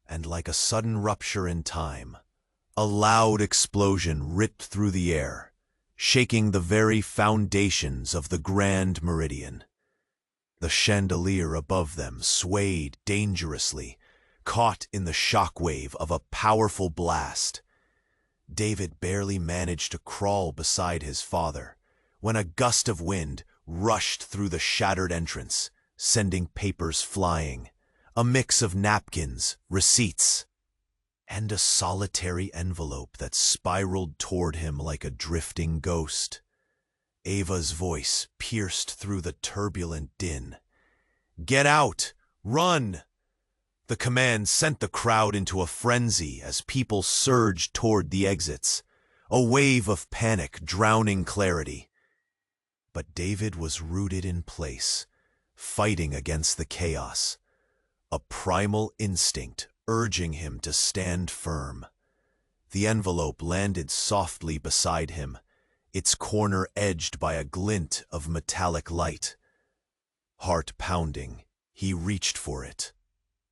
And like a sudden rupture in time, a loud explosion ripped through the air, shaking the very foundations of the Grand Meridian. The chandelier above them swayed dangerously, caught in the shockwave of a powerful blast. David barely managed to crawl beside his father when a gust of wind rushed through the shattered entrance, sending papers flying, a mix of napkins, receipts, and a solitary envelope that spiraled toward him like a drifting ghost. Ava's voice pierced through the turbulent din. "Get out! Run!" The command sent the crowd into a frenzy as people surged toward the exits, a wave of panic drowning clarity. But David was rooted in place, fighting against the chaos, a primal instinct urging him to stand firm. The envelope landed softly beside him, its corner edged by a glint of metallic light. Heart pounding, he reached for it,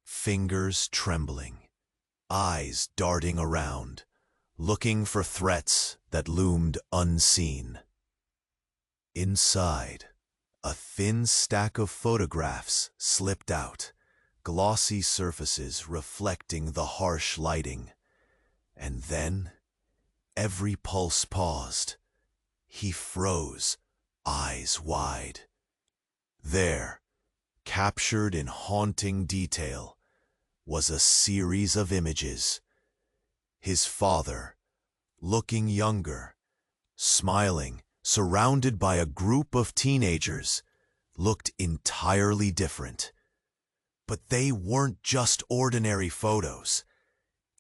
fingers trembling, eyes darting around, looking for threats that loomed unseen. Inside, a thin stack of photographs slipped out, glossy surfaces reflecting the harsh lighting. And then, every pulse paused. He froze, eyes wide. There, captured in haunting detail, was a series of images. His father, looking younger, smiling, surrounded by a group of teenagers, looked entirely different. But they weren't just ordinary photos.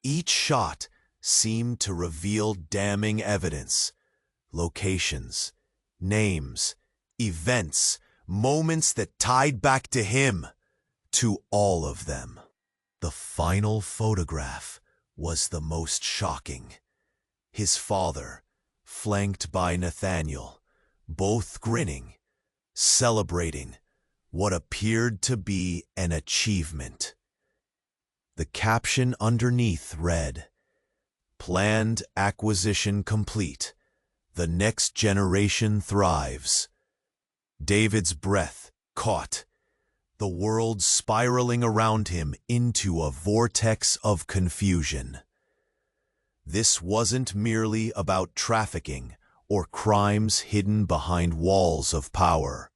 Each shot seemed to reveal damning evidence, locations, names, events, moments that tied back to him, to all of them. The final photograph was the most shocking. His father, flanked by Nathaniel, both grinning, celebrating what appeared to be an achievement. The caption underneath read, "Planned acquisition complete. The next generation thrives." David's breath caught, the world spiraling around him into a vortex of confusion. This wasn't merely about trafficking or crimes hidden behind walls of power.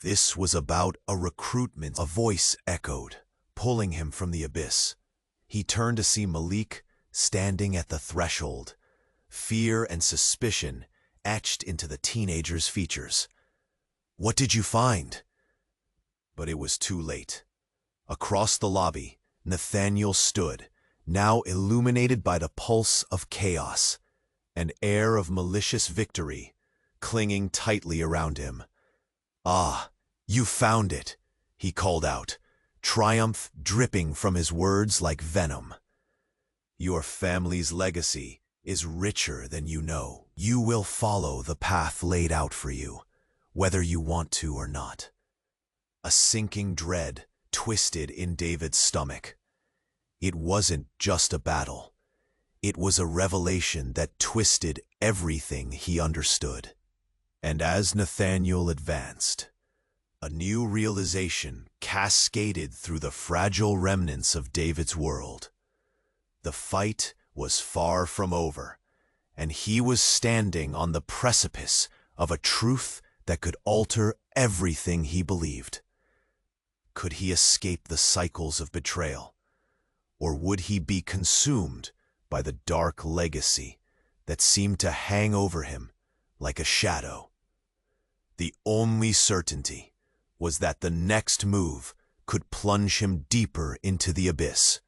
This was about a recruitment. A voice echoed, pulling him from the abyss. He turned to see Malik standing at the threshold, fear and suspicion etched into the teenager's features. "What did you find?" But it was too late. Across the lobby, Nathaniel stood, now illuminated by the pulse of chaos, an air of malicious victory clinging tightly around him. "Ah, you found it," he called out, triumph dripping from his words like venom. "Your family's legacy is richer than you know. You will follow the path laid out for you, whether you want to or not." A sinking dread twisted in David's stomach. It wasn't just a battle. It was a revelation that twisted everything he understood. And as Nathaniel advanced, a new realization cascaded through the fragile remnants of David's world. The fight was far from over, and he was standing on the precipice of a truth that could alter everything he believed. Could he escape the cycles of betrayal, or would he be consumed by the dark legacy that seemed to hang over him like a shadow? The only certainty was that the next move could plunge him deeper into the abyss,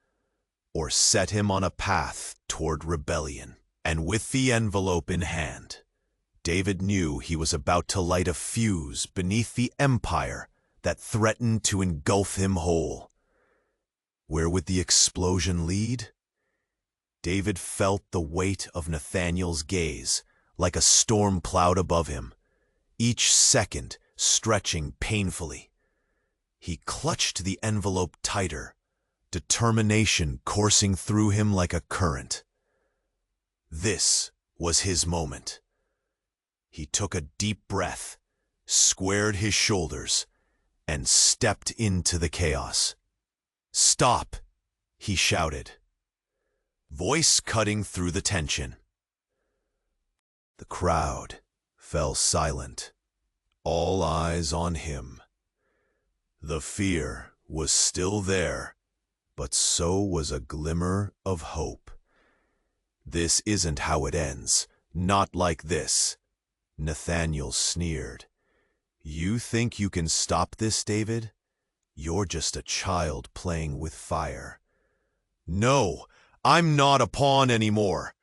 or set him on a path toward rebellion. And with the envelope in hand, David knew he was about to light a fuse beneath the empire that threatened to engulf him whole. Where would the explosion lead? David felt the weight of Nathaniel's gaze like a storm cloud above him, each second stretching painfully. He clutched the envelope tighter, determination coursing through him like a current. This was his moment. He took a deep breath, squared his shoulders, and stepped into the chaos. "Stop!" he shouted, voice cutting through the tension. The crowd fell silent, all eyes on him. The fear was still there, but so was a glimmer of hope. "This isn't how it ends, not like this," Nathaniel sneered. "You think you can stop this, David? You're just a child playing with fire." "No, I'm not a pawn anymore."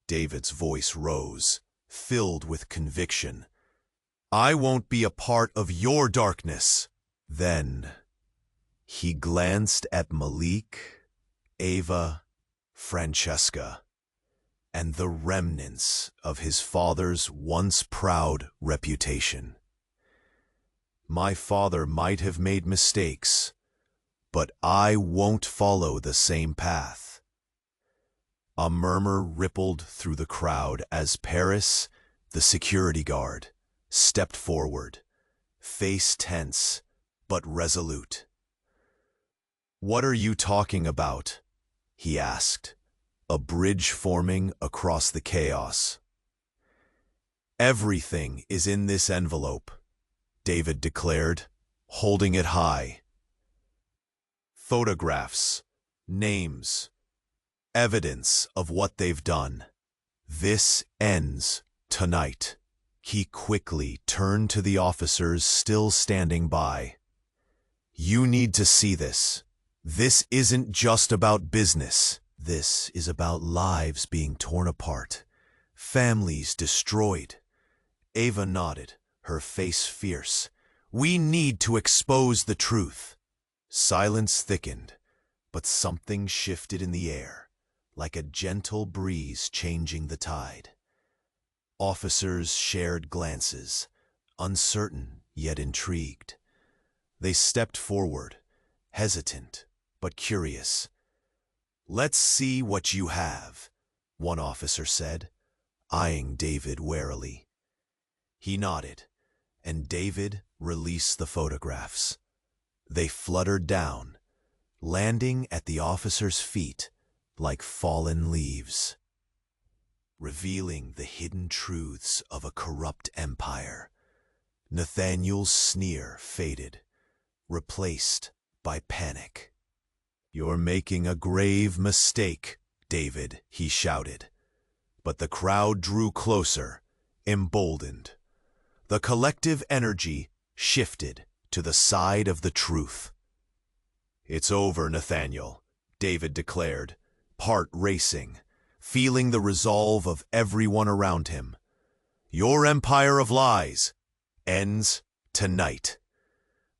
David's voice rose, filled with conviction. "I won't be a part of your darkness." Then he glanced at Malik, Ava, Francesca, and the remnants of his father's once proud reputation. "My father might have made mistakes, but I won't follow the same path." A murmur rippled through the crowd as Paris, the security guard, stepped forward, face tense but resolute. "What are you talking about?" he asked, a bridge forming across the chaos. "Everything is in this envelope," David declared, holding it high. Photographs, names, evidence of what they've done. "This ends tonight." He quickly turned to the officers still standing by. "You need to see this. This isn't just about business. This is about lives being torn apart, families destroyed." Ava nodded, her face fierce. "We need to expose the truth." Silence thickened, but something shifted in the air, like a gentle breeze changing the tide. Officers shared glances, uncertain yet intrigued. They stepped forward, hesitant but curious. "Let's see what you have," one officer said, eyeing David warily. He nodded, and David released the photographs. They fluttered down, landing at the officer's feet like fallen leaves, revealing the hidden truths of a corrupt empire. Nathaniel's sneer faded, replaced by panic. "You're making a grave mistake, David," he shouted. But the crowd drew closer, emboldened. The collective energy shifted to the side of the truth. "It's over, Nathaniel," David declared, heart racing, feeling the resolve of everyone around him. "Your empire of lies ends tonight."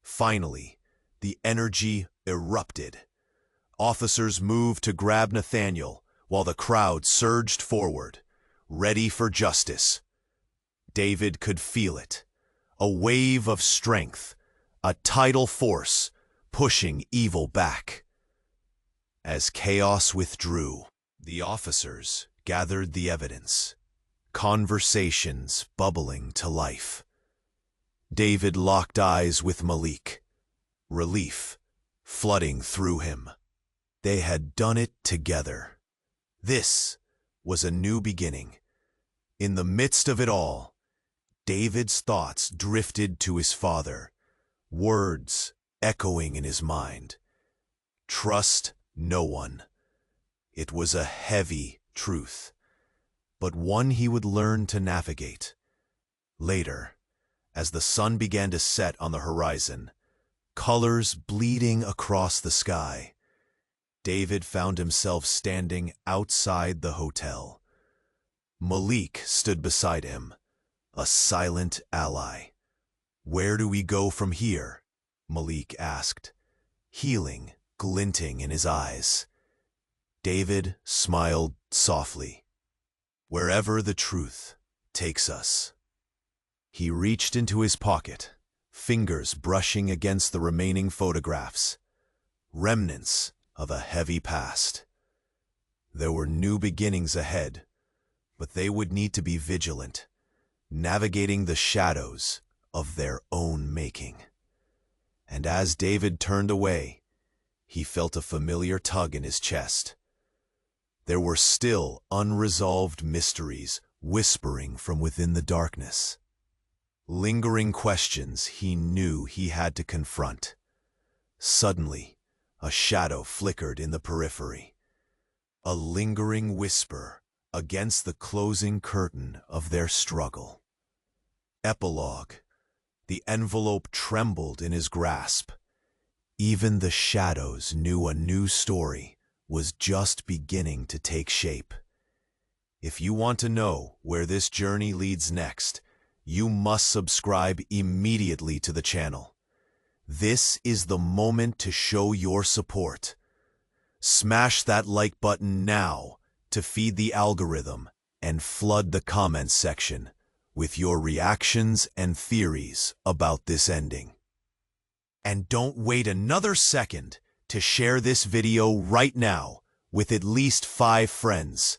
Finally, the energy erupted. Officers moved to grab Nathaniel while the crowd surged forward, ready for justice. David could feel it, a wave of strength, a tidal force pushing evil back. As chaos withdrew, the officers gathered the evidence, conversations bubbling to life. David locked eyes with Malik, relief flooding through him. They had done it together. This was a new beginning. In the midst of it all, David's thoughts drifted to his father, words echoing in his mind. Trust no one. It was a heavy truth, but one he would learn to navigate. Later, as the sun began to set on the horizon, colors bleeding across the sky, David found himself standing outside the hotel. Malik stood beside him, a silent ally. "Where do we go from here?" Malik asked, healing glinting in his eyes. David smiled softly. "Wherever the truth takes us." He reached into his pocket, fingers brushing against the remaining photographs, remnants of a heavy past. There were new beginnings ahead, but they would need to be vigilant, navigating the shadows of their own making. And as David turned away, he felt a familiar tug in his chest. There were still unresolved mysteries whispering from within the darkness. Lingering questions he knew he had to confront. Suddenly, a shadow flickered in the periphery. A lingering whisper against the closing curtain of their struggle. Epilogue. The envelope trembled in his grasp. Even the shadows knew a new story was just beginning to take shape. If you want to know where this journey leads next, you must subscribe immediately to the channel. This is the moment to show your support. Smash that like button now to feed the algorithm and flood the comments section with your reactions and theories about this ending. And don't wait another second to share this video right now with at least 5 friends.